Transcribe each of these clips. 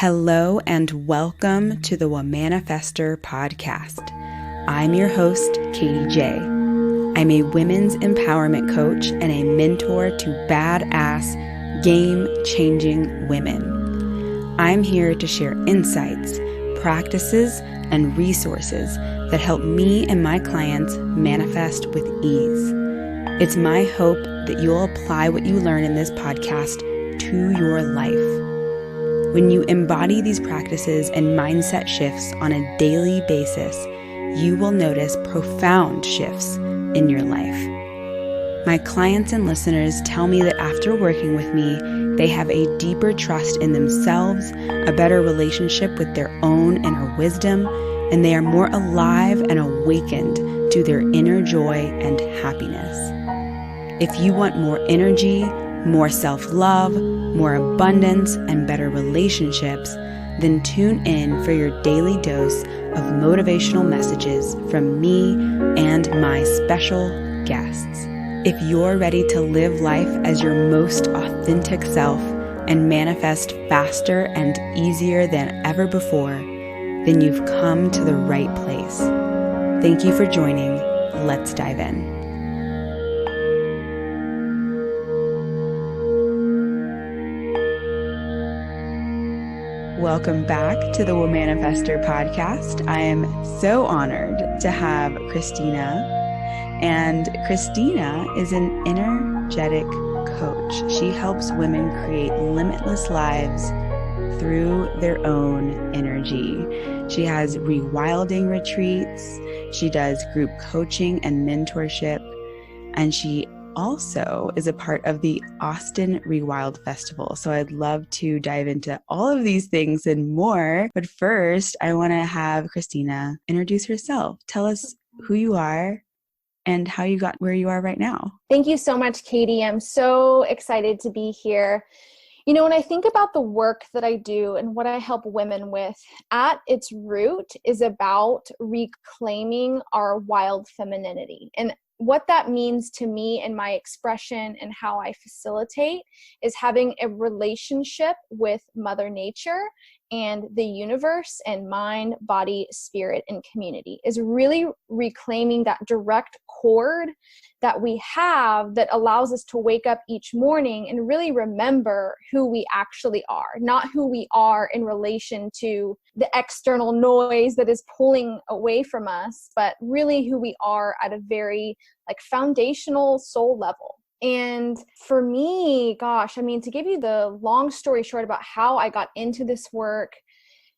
Hello and welcome to the Womanifester podcast. I'm your host, Katie J. I'm a women's empowerment coach and a mentor to badass, game-changing women. I'm here to share insights, practices, and resources that help me and my clients manifest with ease. It's my hope that you'll apply what you learn in this podcast to your life. When you embody these practices and mindset shifts on a daily basis, you will notice profound shifts in your life. My clients and listeners tell me that after working with me, they have a deeper trust in themselves, a better relationship with their own inner wisdom, and they are more alive and awakened to their inner joy and happiness. If you want more energy, more self-love, more abundance, and better relationships, then tune in for your daily dose of motivational messages from me and my special guests. If you're ready to live life as your most authentic self and manifest faster and easier than ever before, then you've come to the right place. Thank you for joining. Let's dive in. Welcome back to the Womanifester podcast. I am so honored to have Cristina. And Cristina is an energetic coach. She helps women create limitless lives through their own energy. She has rewilding retreats. She does group coaching and mentorship. And she also is a part of the Austin Rewild Festival. So I'd love to dive into all of these things and more. But first, I want to have Cristina introduce herself. Tell us who you are and how you got where you are right now. Thank you so much, Katie. I'm so excited to be here. You know, when I think about the work that I do and what I help women with, at its root is about reclaiming our wild femininity. And what that means to me and my expression and how I facilitate is having a relationship with Mother Nature and the universe and mind, body, spirit, and community, is really reclaiming that direct cord that we have that allows us to wake up each morning and really remember who we actually are, not who we are in relation to the external noise that is pulling away from us, but really who we are at a very foundational soul level. And for me, gosh, I mean, to give you the long story short about how I got into this work,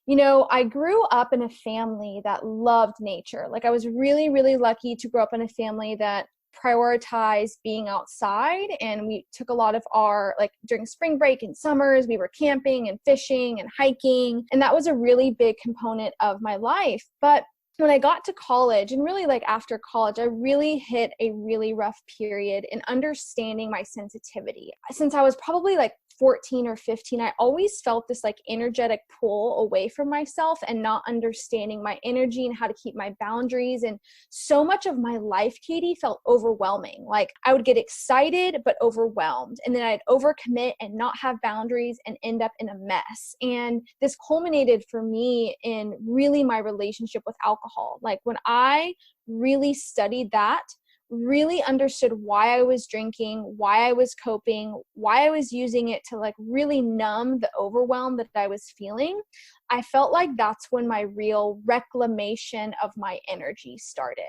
you know, I grew up in a family that loved nature. I was really, really lucky to grow up in a family that prioritized being outside. And we took a lot of our, during spring break and summers, we were camping and fishing and hiking. And that was a really big component of my life. But when I got to college and really after college, I really hit a really rough period in understanding my sensitivity. Since I was probably 14 or 15, I always felt this energetic pull away from myself and not understanding my energy and how to keep my boundaries. And so much of my life, Katie, felt overwhelming. I would get excited, but overwhelmed. And then I'd overcommit and not have boundaries and end up in a mess. And this culminated for me in really my relationship with alcohol. When I really studied that, really understood why I was drinking, why I was coping, why I was using it to really numb the overwhelm that I was feeling, I felt like that's when my real reclamation of my energy started,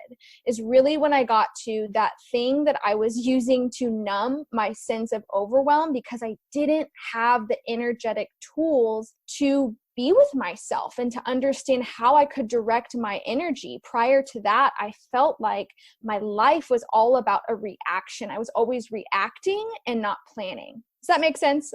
is really when I got to that thing that I was using to numb my sense of overwhelm because I didn't have the energetic tools to be with myself and to understand how I could direct my energy. Prior to that, I felt like my life was all about a reaction. I was always reacting and not planning. Does that make sense?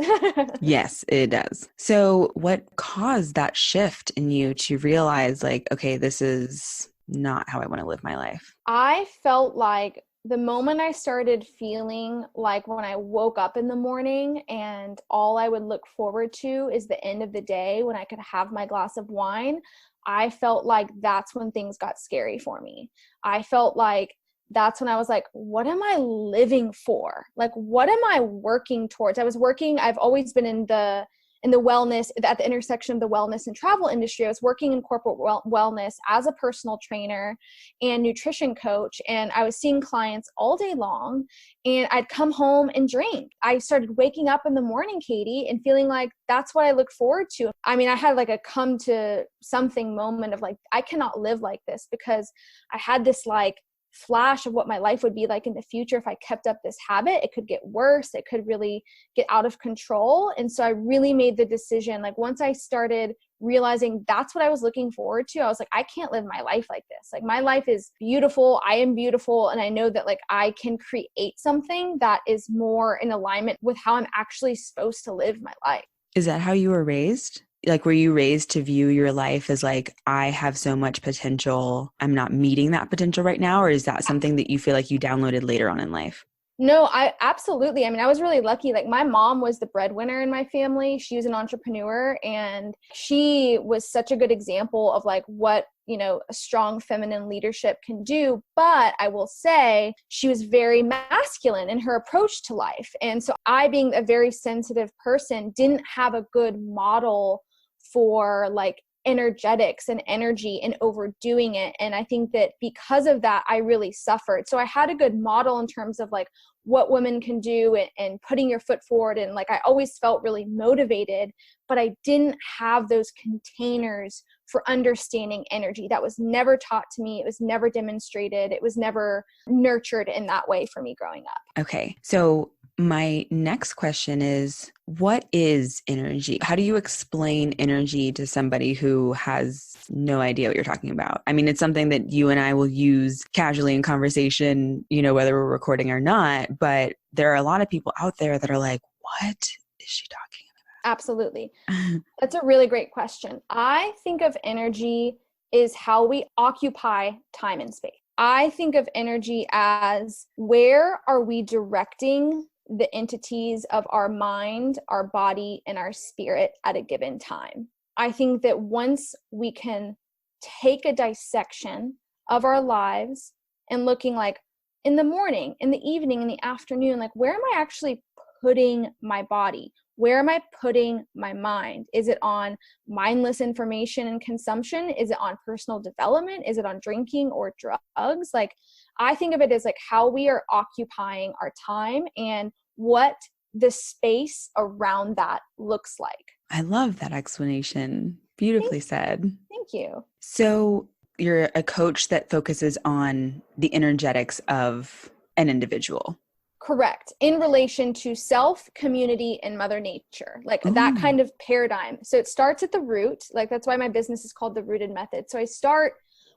Yes, it does. So what caused that shift in you to realize okay, this is not how I want to live my life? I felt like the moment I started feeling like when I woke up in the morning and all I would look forward to is the end of the day when I could have my glass of wine, I felt like that's when things got scary for me. I felt like that's when I was like, what am I living for? What am I working towards? I've always been in the in the wellness, at the intersection of the wellness and travel industry. I was working in corporate wellness as a personal trainer and nutrition coach. And I was seeing clients all day long, and I'd come home and drink. I started waking up in the morning, Katie, and feeling like that's what I look forward to. I mean, I had like a come to something moment of like, I cannot live like this, because I had this like flash of what my life would be like in the future if I kept up this habit. It could get worse. It could really get out of control. And so I really made the decision, like once I started realizing that's what I was looking forward to, I was like, I can't live my life like this. Like my life is beautiful. I am beautiful. And I know that like I can create something that is more in alignment with how I'm actually supposed to live my life. Is that how you were raised? Like, were you raised to view your life as like, I have so much potential, I'm not meeting that potential right now? Or is that something that you feel like you downloaded later on in life? No, I absolutely. I mean, I was really lucky. Like my mom was the breadwinner in my family. She was an entrepreneur, and she was such a good example of like what, you know, a strong feminine leadership can do. But I will say she was very masculine in her approach to life. And so I, being a very sensitive person, didn't have a good model for like energetics and energy and overdoing it. And I think that because of that, I really suffered. So I had a good model in terms of like what women can do and putting your foot forward. And like, I always felt really motivated, but I didn't have those containers for understanding energy. That was never taught to me. It was never demonstrated. It was never nurtured in that way for me growing up. Okay. So my next question is, what is energy? How do you explain energy to somebody who has no idea what you're talking about? I mean, it's something that you and I will use casually in conversation, you know, whether we're recording or not, but there are a lot of people out there that are like, what is she talking Absolutely. about? That's a really great question. I think of energy is how we occupy time and space. I think of energy as where are we directing the entities of our mind, our body, and our spirit at a given time. I think that once we can take a dissection of our lives and looking like in the morning, in the evening, in the afternoon, like where am I actually putting my body? Where am I putting my mind? Is it on mindless information and consumption? Is it on personal development? Is it on drinking or drugs? Like, I think of it as like how we are occupying our time and what the space around that looks like. I love that explanation. Beautifully said. Thank you. So you're a coach that focuses on the energetics of an individual. Correct. In relation to self, community, and Mother Nature, like that kind of paradigm. So it starts at the root. Like that's why my business is called the Rooted Method. So I start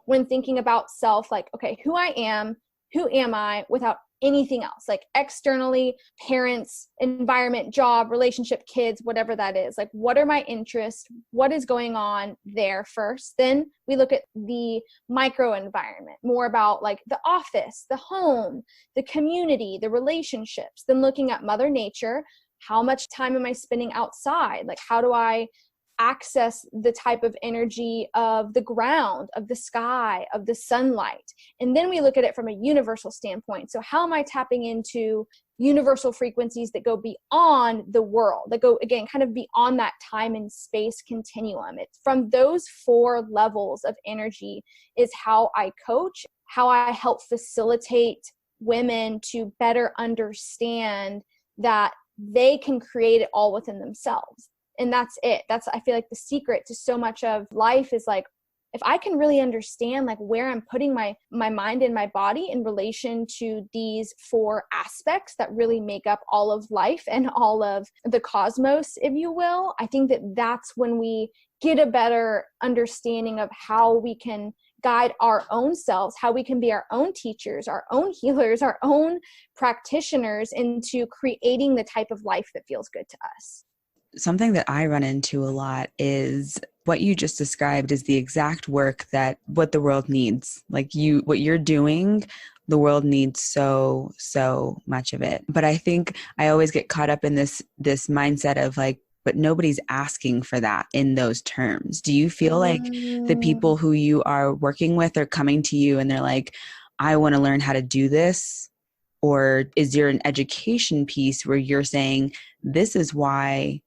when thinking about self, like, okay, who am I without anything else, like externally, parents, environment, job, relationship, kids, whatever that is. Like, what are my interests? What is going on there first? Then we look at the micro environment, more about like the office, the home, the community, the relationships. Then looking at Mother Nature, how much time am I spending outside? Like, how do I access the type of energy of the ground, of the sky, of the sunlight? And then we look at it from a universal standpoint. So how am I tapping into universal frequencies that go beyond the world, that go, again, kind of beyond that time and space continuum? It's from those four levels of energy is how I coach, how I help facilitate women to better understand that they can create it all within themselves. And that's it. That's, I feel like the secret to so much of life is like, if I can really understand like where I'm putting my mind and my body in relation to these four aspects that really make up all of life and all of the cosmos, if you will, I think that that's when we get a better understanding of how we can guide our own selves, how we can be our own teachers, our own healers, our own practitioners into creating the type of life that feels good to us. Something that I run into a lot is what you just described is the exact work that what the world needs. Like what you're doing, the world needs so much of it. But I think I always get caught up in this mindset of like, but nobody's asking for that in those terms. Do you feel like the people who you are working with are coming to you and they're like, I want to learn how to do this? Or is there an education piece where you're saying, this is why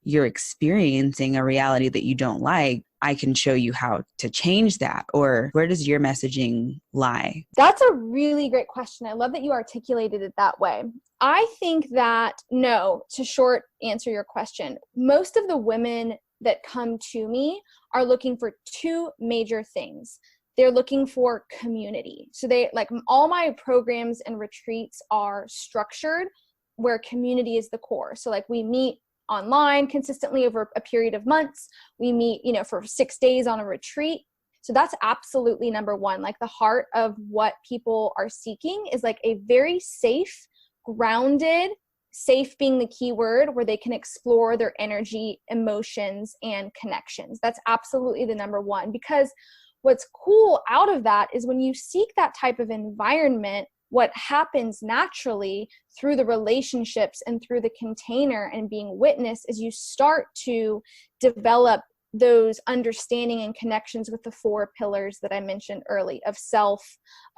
you're experiencing a reality that you don't like, I can show you how to change that. Or where does your messaging lie? That's a really great question. I love that you articulated it that way. I think that, no, to short answer your question, most of the women that come to me are looking for two major things. They're looking for community. So they, like, all my programs and retreats are structured where community is the core. So like we meet online consistently over a period of months. We meet, for 6 days on a retreat. So that's absolutely number one. Like the heart of what people are seeking is like a very safe, grounded, safe being the key word, where they can explore their energy, emotions, and connections. That's absolutely the number one. Because what's cool out of that is when you seek that type of environment, what happens naturally through the relationships and through the container and being witnessed is you start to develop those understanding and connections with the 4 pillars that I mentioned early, of self,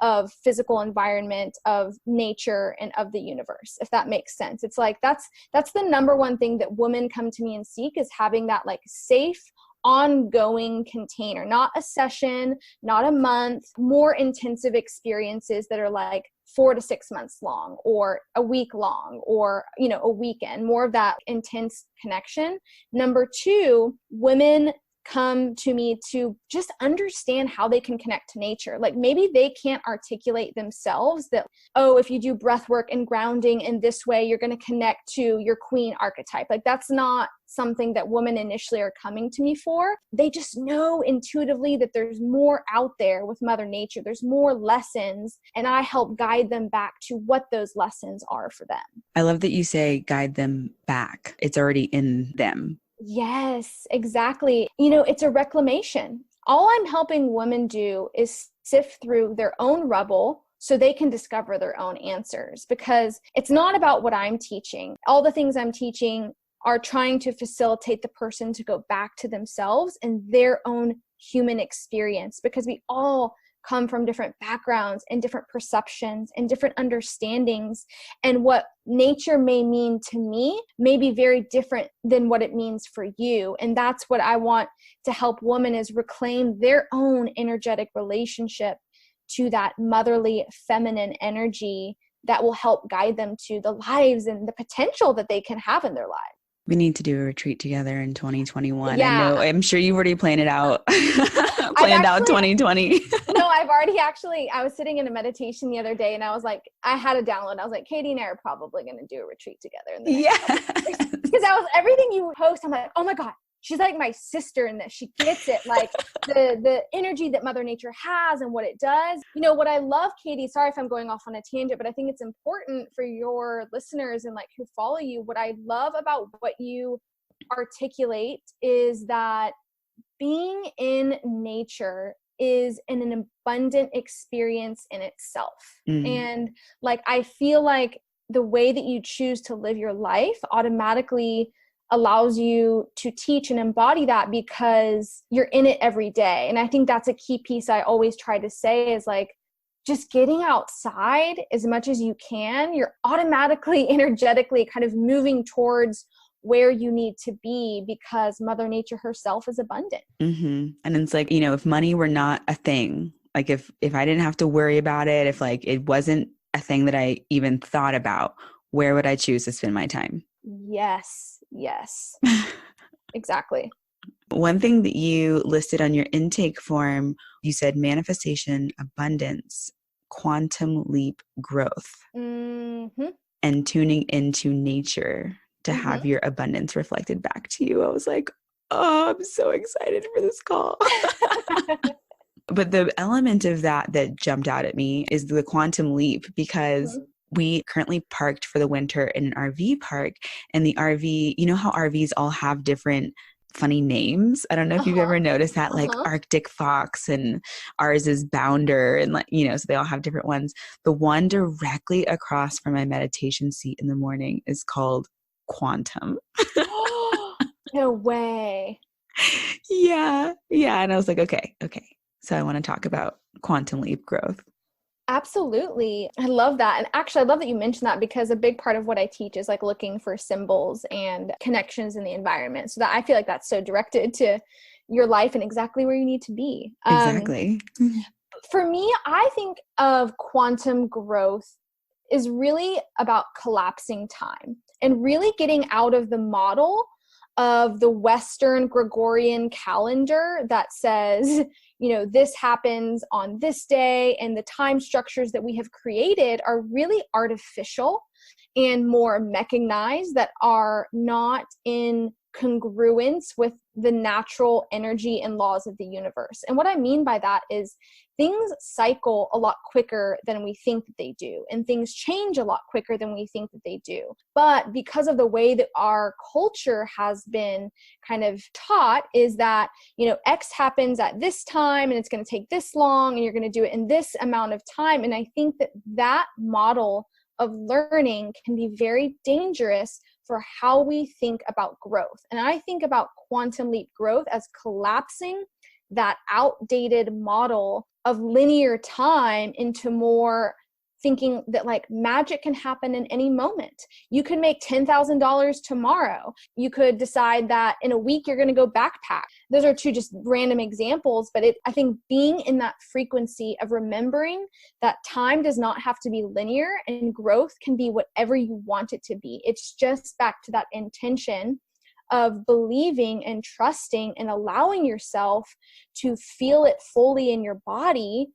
of physical environment, of nature, and of the universe, if that makes sense. It's like that's the number one thing that women come to me and seek, is having that like safe, ongoing container, not a session, not a month, more intensive experiences that are like 4 to 6 months long, or a week long, or, a weekend, more of that intense connection. Number 2, women come to me to just understand how they can connect to nature. Like maybe they can't articulate themselves that, oh, if you do breath work and grounding in this way, you're going to connect to your queen archetype. Like that's not something that women initially are coming to me for. They just know intuitively that there's more out there with Mother Nature. There's more lessons, and I help guide them back to what those lessons are for them. I love that you say guide them back. It's already in them. Yes, exactly. It's a reclamation. All I'm helping women do is sift through their own rubble so they can discover their own answers, because it's not about what I'm teaching. All the things I'm teaching are trying to facilitate the person to go back to themselves and their own human experience, because we all come from different backgrounds and different perceptions and different understandings. And what nature may mean to me may be very different than what it means for you. And that's what I want to help women, is reclaim their own energetic relationship to that motherly feminine energy that will help guide them to the lives and the potential that they can have in their lives. We need to do a retreat together in 2021. Yeah. I'm sure you've already planned it out. Planned out 2020. No, I was sitting in a meditation the other day, and I was like, I had a download. I was like, Katie and I are probably going to do a retreat together. Because everything you post, I'm like, oh my God, she's like my sister in this. She gets it. Like the energy that Mother Nature has and what it does. What I love, Katie, sorry if I'm going off on a tangent, but I think it's important for your listeners and like who follow you. What I love about what you articulate is that being in nature is an abundant experience in itself. And like, I feel like the way that you choose to live your life automatically allows you to teach and embody that, because you're in it every day. And I think that's a key piece I always try to say, is like, just getting outside as much as you can, you're automatically energetically kind of moving towards where you need to be, because Mother Nature herself is abundant. And it's like, if money were not a thing, like if I didn't have to worry about it, if like it wasn't a thing that I even thought about, where would I choose to spend my time? Yes. Exactly. One thing that you listed on your intake form, you said manifestation, abundance, quantum leap growth, and tuning into nature to have your abundance reflected back to you. I was like, oh, I'm so excited for this call. But the element of that jumped out at me is the quantum leap, because we currently parked for the winter in an RV park, and the RV, how RVs all have different funny names. I don't know if you've ever noticed that, like Arctic Fox, and ours is Bounder, and like, so they all have different ones. The one directly across from my meditation seat in the morning is called Quantum. No way. Yeah. And I was like, okay. So I want to talk about quantum leap growth. Absolutely. I love that. And actually, I love that you mentioned that, because a big part of what I teach is like looking for symbols and connections in the environment. So that I feel like that's so directed to your life and exactly where you need to be. Exactly. For me, I think of quantum growth is really about collapsing time and really getting out of the model of the Western Gregorian calendar that says, this happens on this day, and the time structures that we have created are really artificial and more mechanized, that are not in congruence with the natural energy and laws of the universe. And what I mean by that is things cycle a lot quicker than we think that they do, and things change a lot quicker than we think that they do. But because of the way that our culture has been kind of taught, is that, X happens at this time and it's going to take this long and you're going to do it in this amount of time. And I think that that model of learning can be very dangerous for how we think about growth. And I think about quantum leap growth as collapsing that outdated model of linear time into more thinking that like magic can happen in any moment. You could make $10,000 tomorrow. You could decide that in a week you're going to go backpack. Those are two just random examples, but I think being in that frequency of remembering that time does not have to be linear and growth can be whatever you want it to be. It's just back to that intention of believing and trusting and allowing yourself to feel it fully in your body,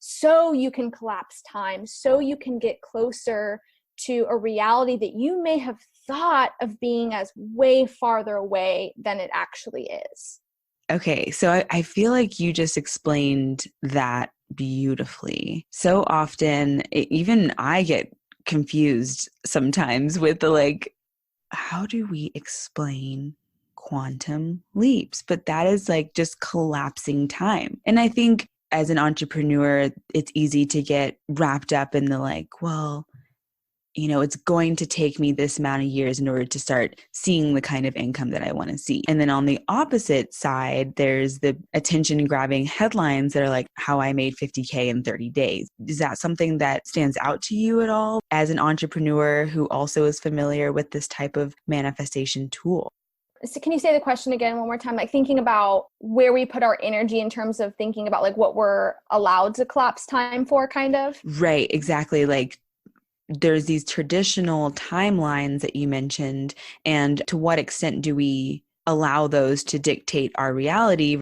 so you can collapse time, so you can get closer to a reality that you may have thought of being as way farther away than it actually is. Okay, so I feel like you just explained that beautifully. So often, even I get confused sometimes with the like, how do we explain quantum leaps? But that is like just collapsing time. And I think as an entrepreneur, it's easy to get wrapped up in the like, well, it's going to take me this amount of years in order to start seeing the kind of income that I want to see. And then on the opposite side, there's the attention grabbing headlines that are like how I made 50K in 30 days. Is that something that stands out to you at all as an entrepreneur who also is familiar with this type of manifestation tool? So can you say the question again one more time? Like thinking about where we put our energy in terms of thinking about like what we're allowed to collapse time for, kind of? Right, exactly. Like there's these traditional timelines that you mentioned, and to what extent do we allow those to dictate our reality?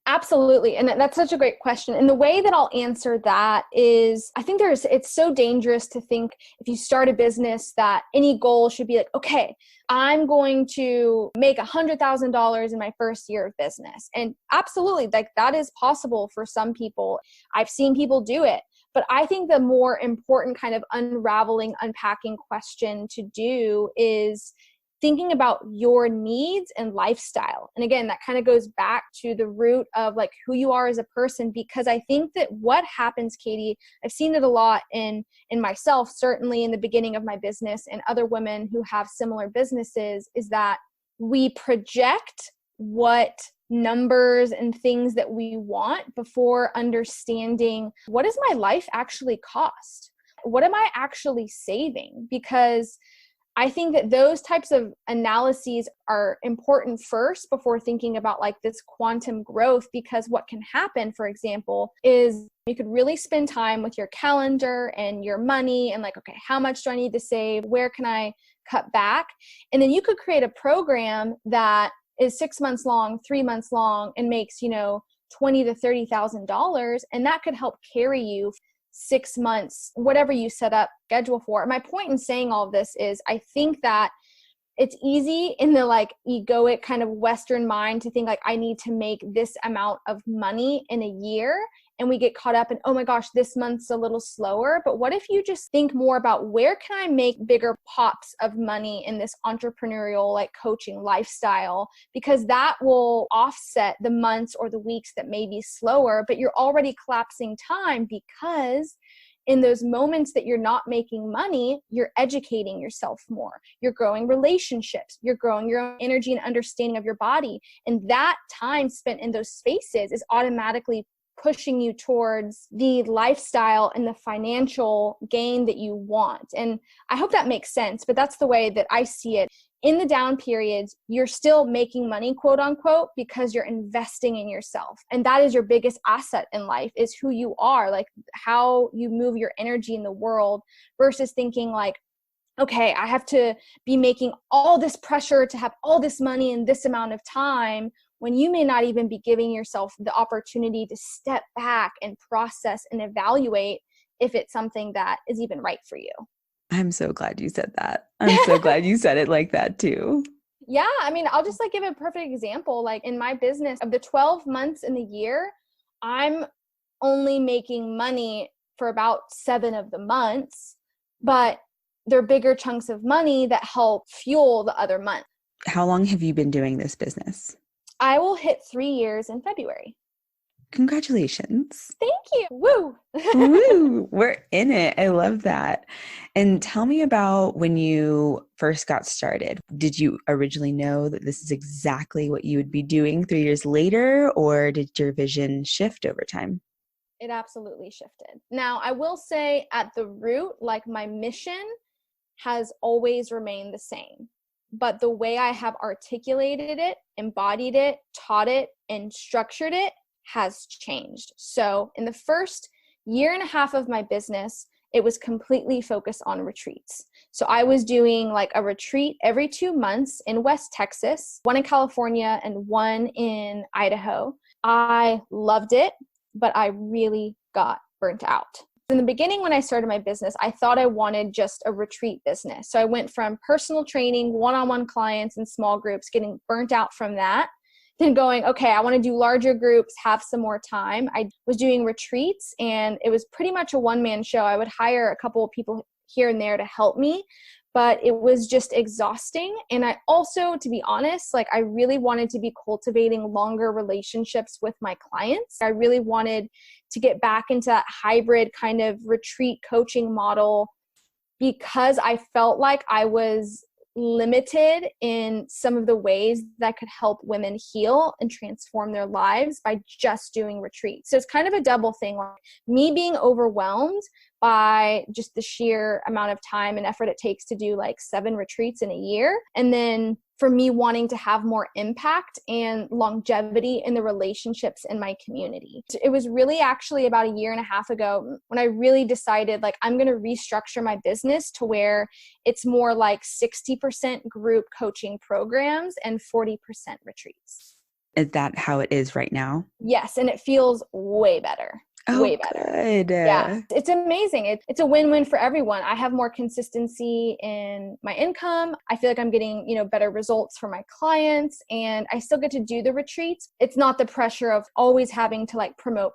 Absolutely. And that's such a great question. And the way that I'll answer that is, I think it's so dangerous to think if you start a business that any goal should be like, okay, I'm going to make $100,000 in my first year of business. And absolutely, like that is possible for some people. I've seen people do it. But I think the more important kind of unraveling, unpacking question to do is thinking about your needs and lifestyle. And again, that kind of goes back to the root of like who you are as a person, because I think that what happens, Katie, I've seen it a lot in myself, certainly in the beginning of my business and other women who have similar businesses, is that we project what numbers and things that we want before understanding, what does my life actually cost? What am I actually saving? Because I think that those types of analyses are important first before thinking about like this quantum growth, because what can happen, for example, is you could really spend time with your calendar and your money and like, okay, how much do I need to save? Where can I cut back? And then you could create a program that is 6 months long, 3 months long, and makes, $20,000 to $30,000. And that could help carry you 6 months, whatever you set up schedule for. My point in saying all of this is I think that it's easy in the like egoic kind of Western mind to think like I need to make this amount of money in a year, and we get caught up in, oh my gosh, this month's a little slower. But what if you just think more about where can I make bigger pops of money in this entrepreneurial like coaching lifestyle, because that will offset the months or the weeks that may be slower, but you're already collapsing time, because in those moments that you're not making money, you're educating yourself more. You're growing relationships. You're growing your own energy and understanding of your body. And that time spent in those spaces is automatically pushing you towards the lifestyle and the financial gain that you want. And I hope that makes sense, but that's the way that I see it. In the down periods, you're still making money, quote unquote, because you're investing in yourself. And that is your biggest asset in life, is who you are, like how you move your energy in the world, versus thinking like, okay, I have to be making all this pressure to have all this money in this amount of time, when you may not even be giving yourself the opportunity to step back and process and evaluate if it's something that is even right for you. I'm so glad you said that. I'm so glad you said it like that too. Yeah. I mean, I'll just like give a perfect example. Like in my business, of the 12 months in the year, I'm only making money for about 7 of the months, but they're bigger chunks of money that help fuel the other month. How long have you been doing this business? I will hit 3 years in February. Congratulations. Thank you. Woo. Woo, we're in it. I love that. And tell me about when you first got started. Did you originally know that this is exactly what you would be doing 3 years later, or did your vision shift over time? It absolutely shifted. Now, I will say at the root, like my mission has always remained the same. But the way I have articulated it, embodied it, taught it, and structured it has changed. So in the first year and a half of my business, it was completely focused on retreats. So I was doing like a retreat every 2 months in West Texas, one in California and one in Idaho. I loved it, but I really got burnt out. In the beginning, when I started my business, I thought I wanted just a retreat business. So I went from personal training, one-on-one clients and small groups, getting burnt out from that, then going, okay, I want to do larger groups, have some more time. I was doing retreats, and it was pretty much a one-man show. I would hire a couple of people here and there to help me, but it was just exhausting. And I also, to be honest, like I really wanted to be cultivating longer relationships with my clients. I really wanted to get back into that hybrid kind of retreat coaching model, because I felt like I was limited in some of the ways that could help women heal and transform their lives by just doing retreats. So it's kind of a double thing, like me being overwhelmed by just the sheer amount of time and effort it takes to do like 7 retreats in a year. And then for me wanting to have more impact and longevity in the relationships in my community. It was really actually about a year and a half ago when I really decided like I'm going to restructure my business to where it's more like 60% group coaching programs and 40% retreats. Is that how it is right now? Yes. And it feels way better. Oh, way better. Good. Yeah, it's amazing. It's a win-win for everyone. I have more consistency in my income. I feel like I'm getting, better results for my clients, and I still get to do the retreats. It's not the pressure of always having to like promote,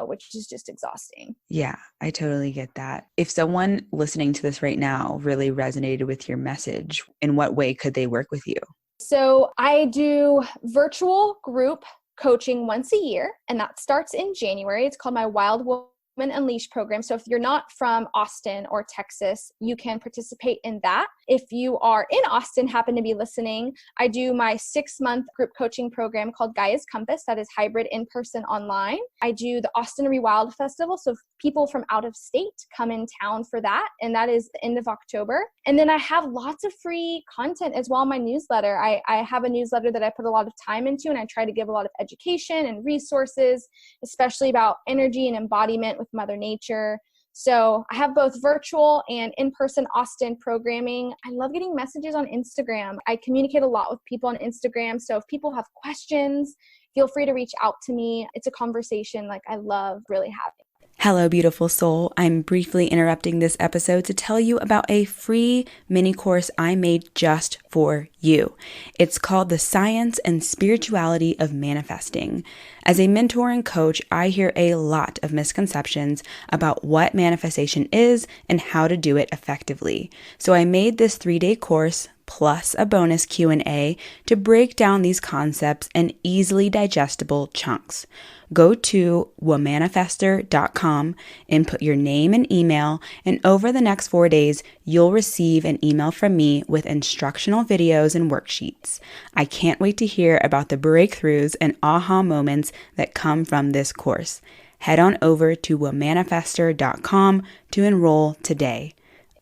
which is just exhausting. Yeah, I totally get that. If someone listening to this right now really resonated with your message, in what way could they work with you? So I do virtual group coaching once a year, and that starts in January. It's called my Wild Woman Unleashed program. So if you're not from Austin or Texas, you can participate in that. If you are in Austin, happen to be listening, I do my 6-month group coaching program called Gaia's Compass. That is hybrid, in-person, online. I do the Austin Rewild Festival. So if people from out of state come in town for that, and that is the end of October. And then I have lots of free content as well in my newsletter. I have a newsletter that I put a lot of time into, and I try to give a lot of education and resources, especially about energy and embodiment with Mother Nature. So I have both virtual and in-person Austin programming. I love getting messages on Instagram. I communicate a lot with people on Instagram. So if people have questions, feel free to reach out to me. It's a conversation like I love really having. Hello, beautiful soul. I'm briefly interrupting this episode to tell you about a free mini course I made just for you. It's called The Science and Spirituality of Manifesting. As a mentor and coach, I hear a lot of misconceptions about what manifestation is and how to do it effectively. So I made this 3-day course plus a bonus Q&A to break down these concepts in easily digestible chunks. Go to womanifester.com, input your name and email, and over the next 4 days, you'll receive an email from me with instructional videos and worksheets. I can't wait to hear about the breakthroughs and aha moments that come from this course. Head on over to womanifester.com to enroll today.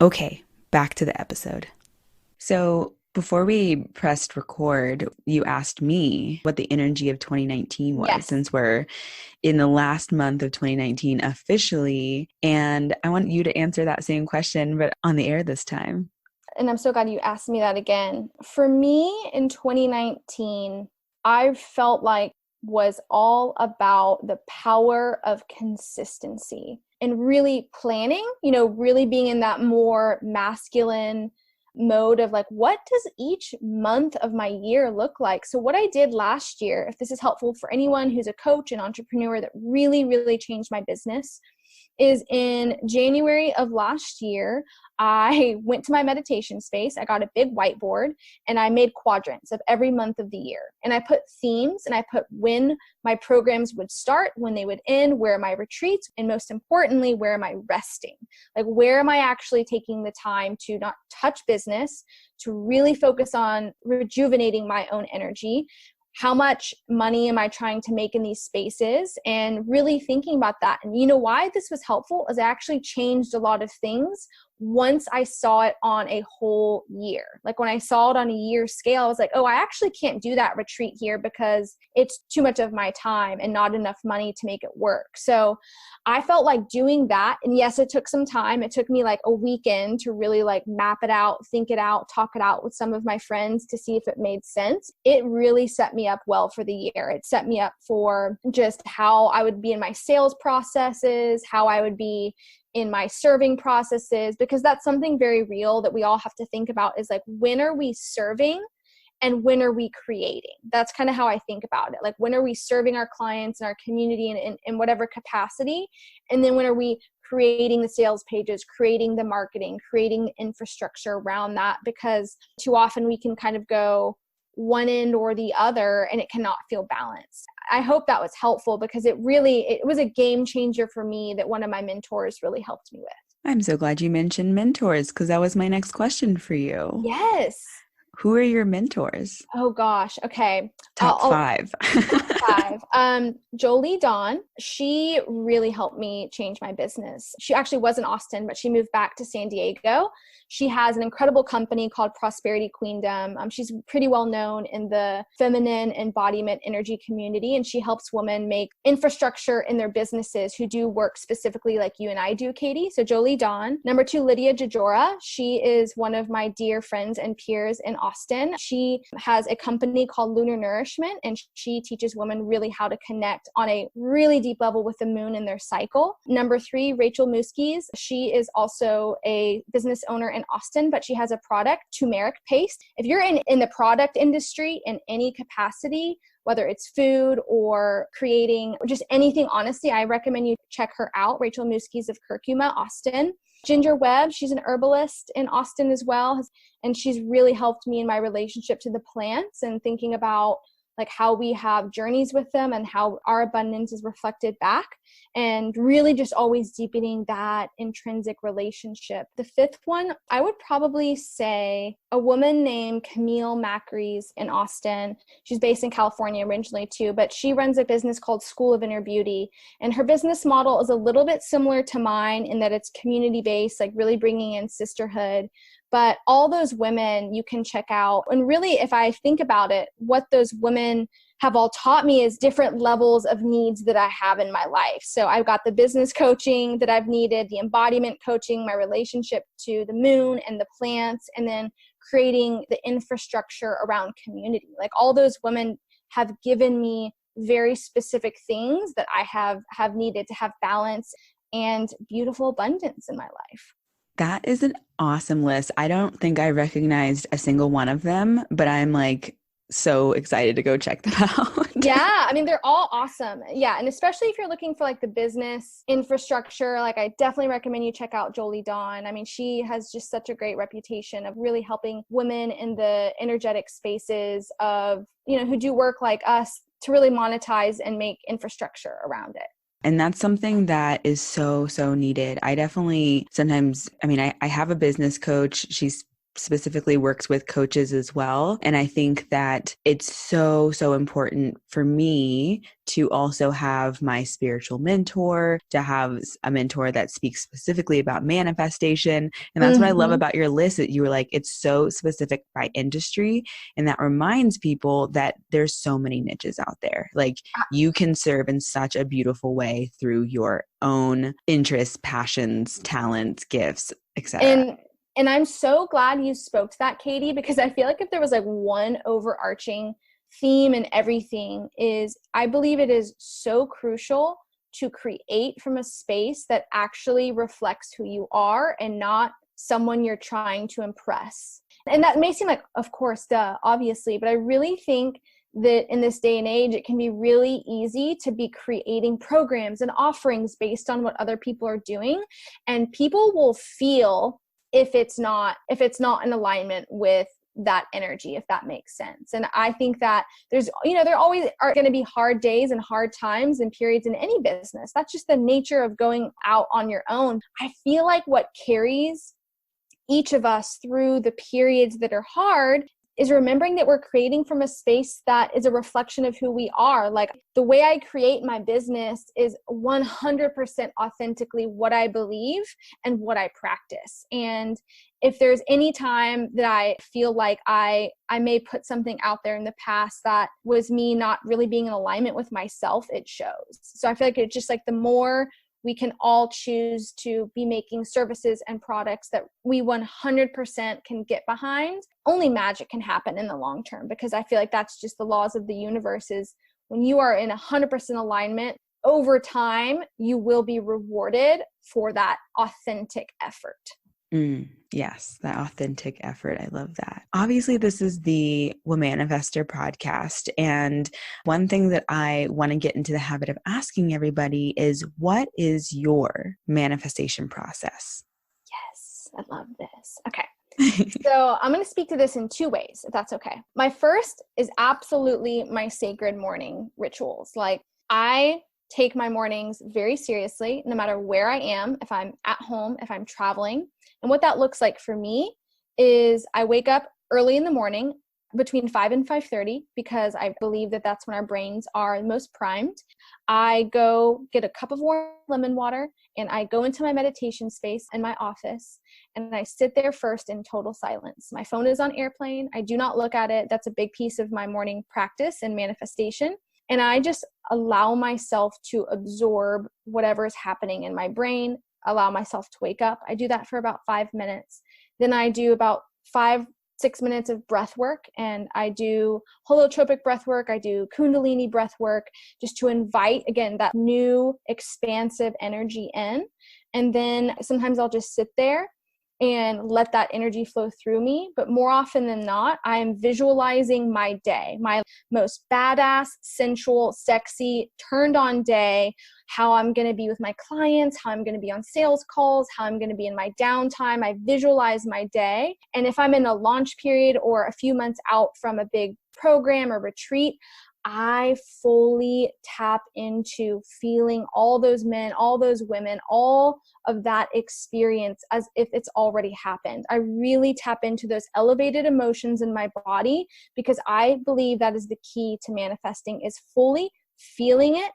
Okay, back to the episode. So before we pressed record, you asked me what the energy of 2019 was, Yes. since we're in the last month of 2019 officially. And I want you to answer that same question, but on the air this time. And I'm so glad you asked me that again. For me in 2019, I felt like was all about the power of consistency and really planning, really being in that more masculine mode of like, what does each month of my year look like? So what I did last year, if this is helpful for anyone who's a coach and entrepreneur, that really, really changed my business, is in January of last year, I went to my meditation space. I got a big whiteboard and I made quadrants of every month of the year. And I put themes and I put when my programs would start, when they would end, where are my retreats, and most importantly, where am I resting? Like, where am I actually taking the time to not touch business, to really focus on rejuvenating my own energy? How much money am I trying to make in these spaces? And really thinking about that. And you know why this was helpful is I actually changed a lot of things once I saw it on a whole year. Like when I saw it on a year scale, I was like, oh, I actually can't do that retreat here because it's too much of my time and not enough money to make it work. So I felt like doing that. And yes, it took some time. It took me like a weekend to really like map it out, think it out, talk it out with some of my friends to see if it made sense. It really set me up well for the year. It set me up for just how I would be in my sales processes, how I would be in my serving processes, because that's something very real that we all have to think about is like, when are we serving and when are we creating? That's kind of how I think about it. Like, when are we serving our clients and our community in whatever capacity? And then when are we creating the sales pages, creating the marketing, creating the infrastructure around that? Because too often we can kind of go one end or the other and it cannot feel balanced. I hope that was helpful because it was a game changer for me that one of my mentors really helped me with. I'm so glad you mentioned mentors because that was my next question for you. Yes. Who are your mentors? Oh gosh. Okay. Top five. Top five. Jolie Dawn, she really helped me change my business. She actually was in Austin, but she moved back to San Diego. She has an incredible company called Prosperity Queendom. She's pretty well known in the feminine embodiment energy community, and she helps women make infrastructure in their businesses who do work specifically like you and I do, Katie. So Jolie Dawn. Number 2, Lydia Jajora. She is one of my dear friends and peers in Austin. She has a company called Lunar Nourishment, and she teaches women really how to connect on a really deep level with the moon and their cycle. Number 3, Rachel Muskies. She is also a business owner in Austin, but she has a product, turmeric paste. If you're in the product industry in any capacity, whether it's food or creating or just anything, honestly, I recommend you check her out, Rachel Muskies of Curcuma, Austin. Ginger Webb, she's an herbalist in Austin as well, and she's really helped me in my relationship to the plants and thinking about like how we have journeys with them and how our abundance is reflected back, and really just always deepening that intrinsic relationship. The 5th one, I would probably say a woman named Camille Macries in Austin. She's based in California originally too, but she runs a business called School of Inner Beauty. And her business model is a little bit similar to mine in that it's community-based, like really bringing in sisterhood. But all those women you can check out. And really, if I think about it, what those women have all taught me is different levels of needs that I have in my life. So I've got the business coaching that I've needed, the embodiment coaching, my relationship to the moon and the plants, and then creating the infrastructure around community. Like all those women have given me very specific things that I have needed to have balance and beautiful abundance in my life. That is an awesome list. I don't think I recognized a single one of them, but I'm like so excited to go check them out. Yeah, I mean, they're all awesome. Yeah, and especially if you're looking for like the business infrastructure, like I definitely recommend you check out Jolie Dawn. I mean, she has just such a great reputation of really helping women in the energetic spaces of, who do work like us to really monetize and make infrastructure around it. And that's something that is so, so needed. I definitely sometimes, I have a business coach. She's specifically works with coaches as well. And I think that it's so, so important for me to also have my spiritual mentor, to have a mentor that speaks specifically about manifestation. And that's what I love about your list, that you were like, it's so specific by industry. And that reminds people that there's so many niches out there. Like you can serve in such a beautiful way through your own interests, passions, talents, gifts, etc. And I'm so glad you spoke to that, Katie, because I feel like if there was like one overarching theme in everything is I believe it is so crucial to create from a space that actually reflects who you are and not someone you're trying to impress. And that may seem like, of course, duh, obviously, but I really think that in this day and age, it can be really easy to be creating programs and offerings based on what other people are doing. And people will feel if it's not in alignment with that energy, if that makes sense. And I think that there always are going to be hard days and hard times and periods in any business. That's just the nature of going out on your own. I feel like what carries each of us through the periods that are hard is remembering that we're creating from a space that is a reflection of who we are. Like the way I create my business is 100% authentically what I believe and what I practice. And if there's any time that I feel like I may put something out there in the past that was me not really being in alignment with myself, it shows. So I feel like it's just like the more we can all choose to be making services and products that we 100% can get behind, only magic can happen in the long term, because I feel like that's just the laws of the universe is when you are in 100% alignment, over time, you will be rewarded for that authentic effort. Yes, that authentic effort. I love that. Obviously, this is the Womanifester podcast. And one thing that I want to get into the habit of asking everybody is, what is your manifestation process? Yes, I love this. Okay. So I'm going to speak to this in two ways, if that's okay. My first is absolutely my sacred morning rituals. Like I take my mornings very seriously, no matter where I am, if I'm at home, if I'm traveling. And what that looks like for me is I wake up early in the morning between 5 and 5:30 because I believe that that's when our brains are most primed. I go get a cup of warm lemon water and I go into my meditation space in my office and I sit there first in total silence. My phone is on airplane. I do not look at it. That's a big piece of my morning practice and manifestation. And I just allow myself to absorb whatever is happening in my brain, allow myself to wake up. I do that for about 5 minutes. Then I do about 5-6 minutes of breath work, and I do holotropic breath work. I do Kundalini breath work just to invite, again, that new expansive energy in. And then sometimes I'll just sit there and let that energy flow through me. But more often than not, I am visualizing my day, my most badass, sensual, sexy, turned on day, how I'm going to be with my clients, how I'm going to be on sales calls, how I'm going to be in my downtime. I visualize my day. And if I'm in a launch period or a few months out from a big program or retreat, I fully tap into feeling all those men, all those women, all of that experience as if it's already happened. I really tap into those elevated emotions in my body because I believe that is the key to manifesting, is fully feeling it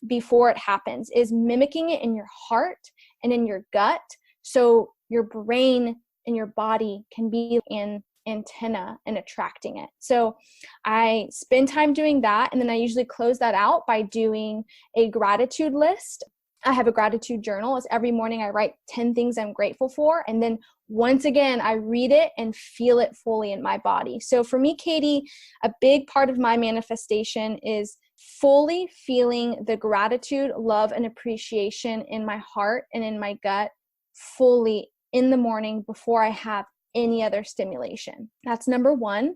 before it happens, is mimicking it in your heart and in your gut so your brain and your body can be in antenna and attracting it. So I spend time doing that, and then I usually close that out by doing a gratitude list. I have a gratitude journal. It's every morning I write 10 things I'm grateful for, and then once again I read it and feel it fully in my body. So for me, Katie, a big part of my manifestation is fully feeling the gratitude, love, and appreciation in my heart and in my gut fully in the morning before I have any other stimulation. That's number one.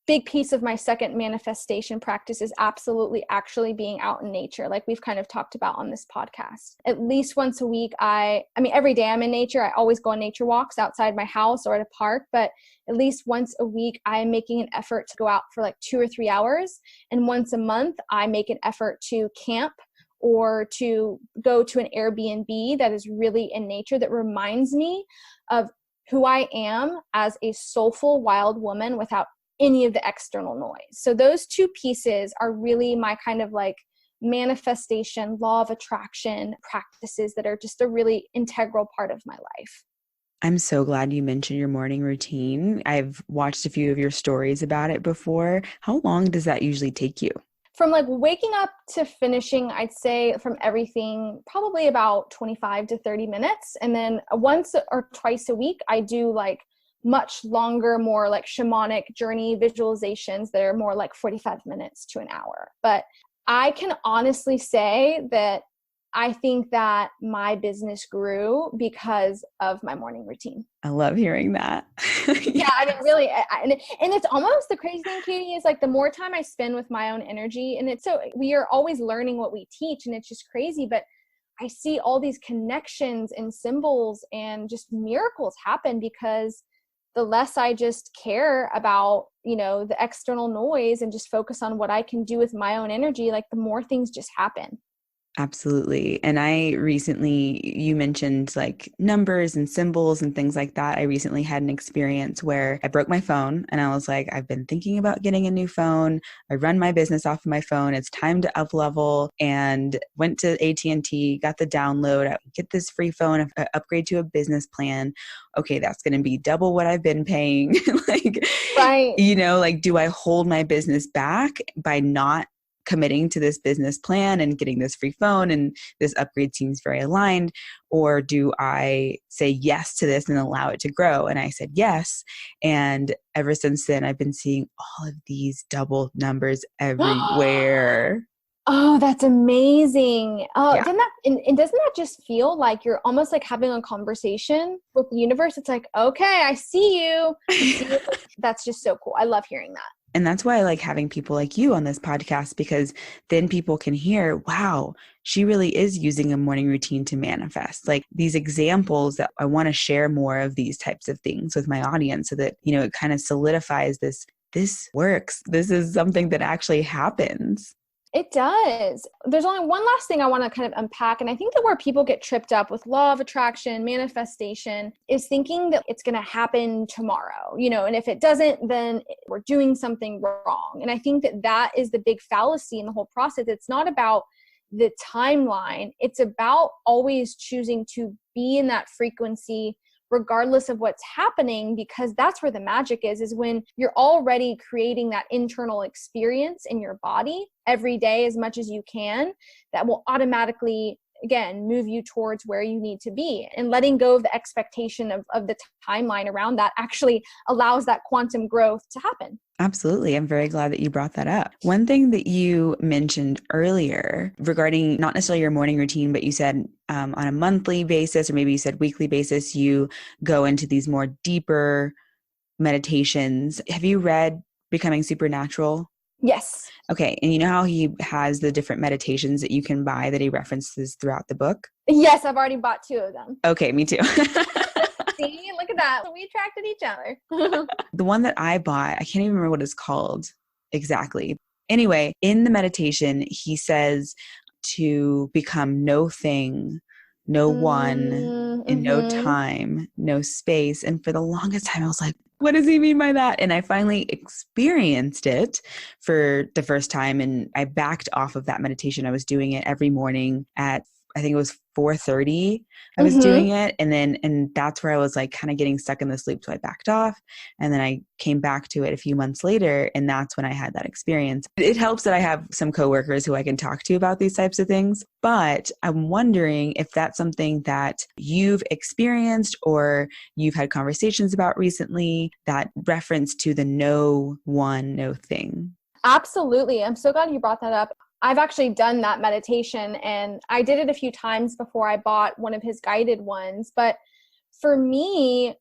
big piece of my second manifestation practice is absolutely actually being out in nature, like we've kind of talked about on this podcast. At least once a week, I mean, every day I'm in nature. I always go on nature walks outside my house or at a park, but at least once a week, I am making an effort to go out for like 2 or 3 hours. And once a month, I make an effort to camp or to go to an Airbnb that is really in nature, that reminds me of who I am as a soulful wild woman without any of the external noise. So those two pieces are really my kind of like manifestation, law of attraction practices that are just a really integral part of my life. I'm so glad you mentioned your morning routine. I've watched a few of your stories about it before. How long does that usually take you? From like waking up to finishing, I'd say from everything, probably about 25 to 30 minutes. And then once or twice a week, I do like much longer, more like shamanic journey visualizations that are more like 45 minutes to an hour. But I can honestly say that I think that my business grew because of my morning routine. I love hearing that. Yeah, I mean, really, and it's almost the crazy thing, Katie, is like the more time I spend with my own energy, and it's so we are always learning what we teach, and it's just crazy, but I see all these connections and symbols and just miracles happen because the less I just care about, the external noise and just focus on what I can do with my own energy, like the more things just happen. Absolutely. And you mentioned like numbers and symbols and things like that. I recently had an experience where I broke my phone and I was like, I've been thinking about getting a new phone. I run my business off of my phone. It's time to up level, and went to AT&T, got the download, get this free phone, upgrade to a business plan. Okay, that's going to be double what I've been paying. Right. Do I hold my business back by not committing to this business plan and getting this free phone, and this upgrade seems very aligned? Or do I say yes to this and allow it to grow? And I said yes. And ever since then, I've been seeing all of these double numbers everywhere. Oh, that's amazing. Oh, Yeah. and doesn't that just feel like you're almost like having a conversation with the universe? It's like, okay, I see you. That's just so cool. I love hearing that. And that's why I like having people like you on this podcast, because then people can hear, wow, she really is using a morning routine to manifest. Like these examples, that I want to share more of these types of things with my audience so that, it kind of solidifies this works. This is something that actually happens. It does. There's only one last thing I want to kind of unpack. And I think that where people get tripped up with law of attraction, manifestation, is thinking that it's going to happen tomorrow, and if it doesn't, then we're doing something wrong. And I think that that is the big fallacy in the whole process. It's not about the timeline. It's about always choosing to be in that frequency regardless of what's happening, because that's where the magic is when you're already creating that internal experience in your body every day as much as you can, that will automatically, again, move you towards where you need to be. And letting go of the expectation of the timeline around that actually allows that quantum growth to happen. Absolutely. I'm very glad that you brought that up. One thing that you mentioned earlier regarding not necessarily your morning routine, but you said on a monthly basis, or maybe you said weekly basis, you go into these more deeper meditations. Have you read Becoming Supernatural? Yes. Okay. And you know how he has the different meditations that you can buy that he references throughout the book? Yes, I've already bought 2 of them. Okay, me too. See, look at that. We attracted each other. The one that I bought, I can't even remember what it's called exactly. Anyway, in the meditation, he says to become no thing, no one, in no time, no space. And for the longest time, I was like, what does he mean by that? And I finally experienced it for the first time. And I backed off of that meditation. I was doing it every morning at, I think it was 4:30. I was doing it. And that's where I was like kind of getting stuck in this loop. So I backed off, and then I came back to it a few months later. And that's when I had that experience. It helps that I have some coworkers who I can talk to about these types of things. But I'm wondering if that's something that you've experienced or you've had conversations about recently, that reference to the no one, no thing. Absolutely. I'm so glad you brought that up. I've actually done that meditation, and I did it a few times before I bought one of his guided ones. But for me,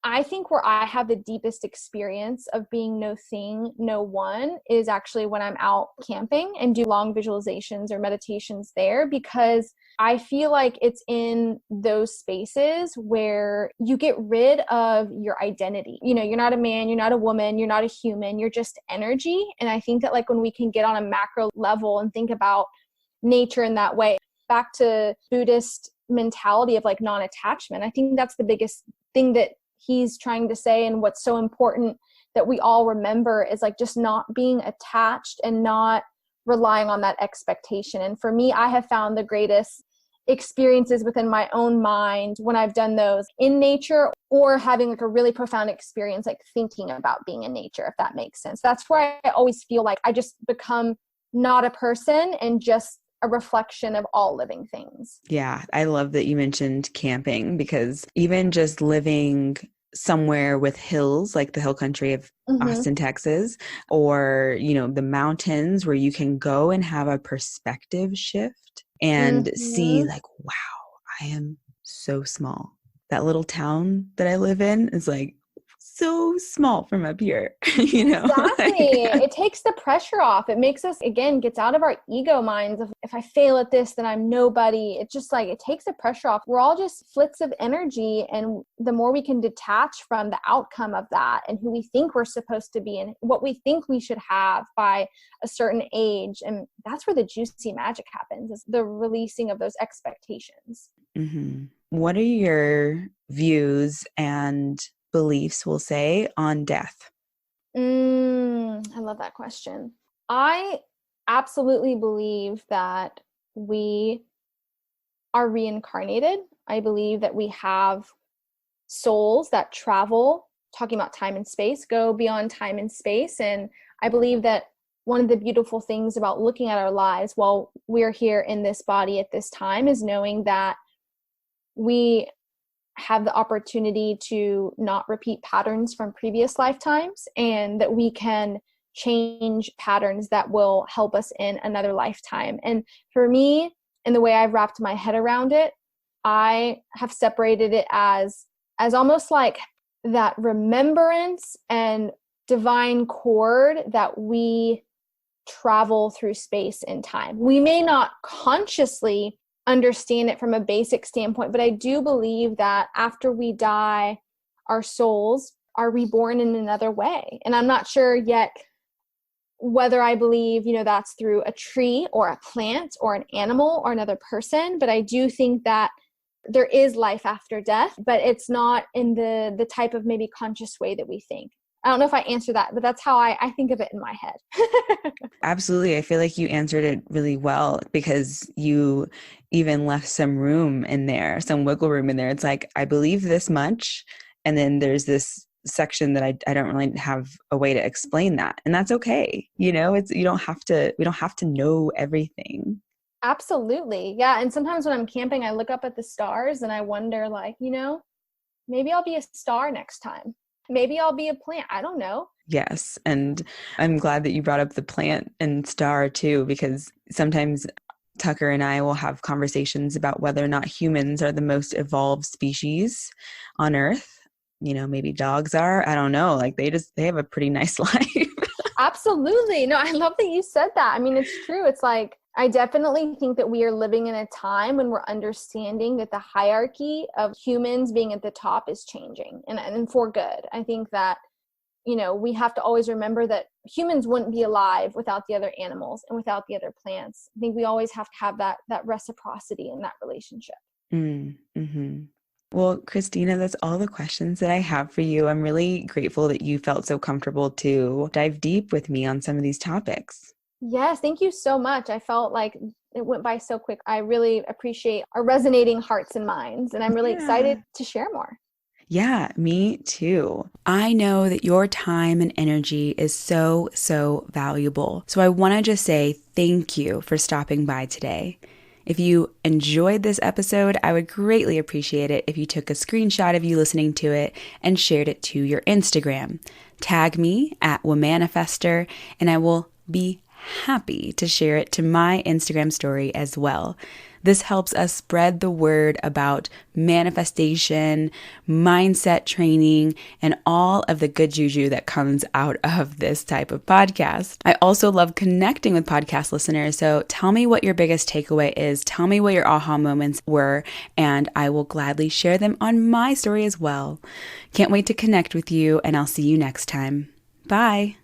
I think where I have the deepest experience of being no thing, no one is actually when I'm out camping and do long visualizations or meditations there, because I feel like it's in those spaces where you get rid of your identity. You know, you're not a man, you're not a woman, you're not a human, you're just energy. And I think that like when we can get on a macro level and think about nature in that way, back to Buddhist mentality of like non-attachment, I think that's the biggest thing that he's trying to say. And what's so important that we all remember is like just not being attached and not relying on that expectation. And for me, I have found the greatest experiences within my own mind when I've done those in nature, or having like a really profound experience, like thinking about being in nature, if that makes sense. That's where I always feel like I just become not a person and just a reflection of all living things. Yeah, I love that you mentioned camping, because even just living somewhere with hills, like the hill country of Austin, Texas, or, you know, the mountains where you can go and have a perspective shift and see like, wow, I am so small. That little town that I live in is like so small from up here, you know? Exactly. It takes the pressure off. It makes us, again, gets out of our ego minds of if I fail at this, then I'm nobody. It's just like, it takes the pressure off. We're all just flits of energy. And the more we can detach from the outcome of that and who we think we're supposed to be and what we think we should have by a certain age. And that's where the juicy magic happens, is the releasing of those expectations. Mm-hmm. What are your views and beliefs, we'll say, on death? I love that question. I absolutely believe that we are reincarnated. I believe that we have souls that travel, talking about time and space, go beyond time and space. And I believe that one of the beautiful things about looking at our lives while we're here in this body at this time is knowing that we have the opportunity to not repeat patterns from previous lifetimes, and that we can change patterns that will help us in another lifetime. And for me, in the way I've wrapped my head around it, I have separated it as almost like that remembrance and divine cord that we travel through space and time. We may not consciously understand it from a basic standpoint, but I do believe that after we die, our souls are reborn in another way. And I'm not sure yet whether I believe, you know, that's through a tree or a plant or an animal or another person, but I do think that there is life after death, but it's not in the type of maybe conscious way that we think. I don't know if I answered that, but that's how I think of it in my head. Absolutely. I feel like you answered it really well, because you even left some room in there, some wiggle room in there. It's like, I believe this much. And then there's this section that I don't really have a way to explain that. And that's okay. You know, we don't have to know everything. Absolutely. Yeah. And sometimes when I'm camping, I look up at the stars and I wonder, like, you know, maybe I'll be a star next time. Maybe I'll be a plant. I don't know. Yes. And I'm glad that you brought up the plant and star too, because sometimes Tucker and I will have conversations about whether or not humans are the most evolved species on Earth. You know, maybe dogs are. I don't know. Like they have a pretty nice life. Absolutely. No, I love that you said that. I mean, it's true. It's like, I definitely think that we are living in a time when we're understanding that the hierarchy of humans being at the top is changing, and for good. I think that, you know, we have to always remember that humans wouldn't be alive without the other animals and without the other plants. I think we always have to have that reciprocity in that relationship. Mm-hmm. Well, Cristina, that's all the questions that I have for you. I'm really grateful that you felt so comfortable to dive deep with me on some of these topics. Yes, thank you so much. I felt like it went by so quick. I really appreciate our resonating hearts and minds, and I'm really excited to share more. Yeah, me too. I know that your time and energy is so, so valuable. So I want to just say thank you for stopping by today. If you enjoyed this episode, I would greatly appreciate it if you took a screenshot of you listening to it and shared it to your Instagram. Tag me at Womanifester, and I will be happy to share it to my Instagram story as well. This helps us spread the word about manifestation, mindset training, and all of the good juju that comes out of this type of podcast. I also love connecting with podcast listeners, so tell me what your biggest takeaway is. Tell me what your aha moments were, and I will gladly share them on my story as well. Can't wait to connect with you, and I'll see you next time. Bye.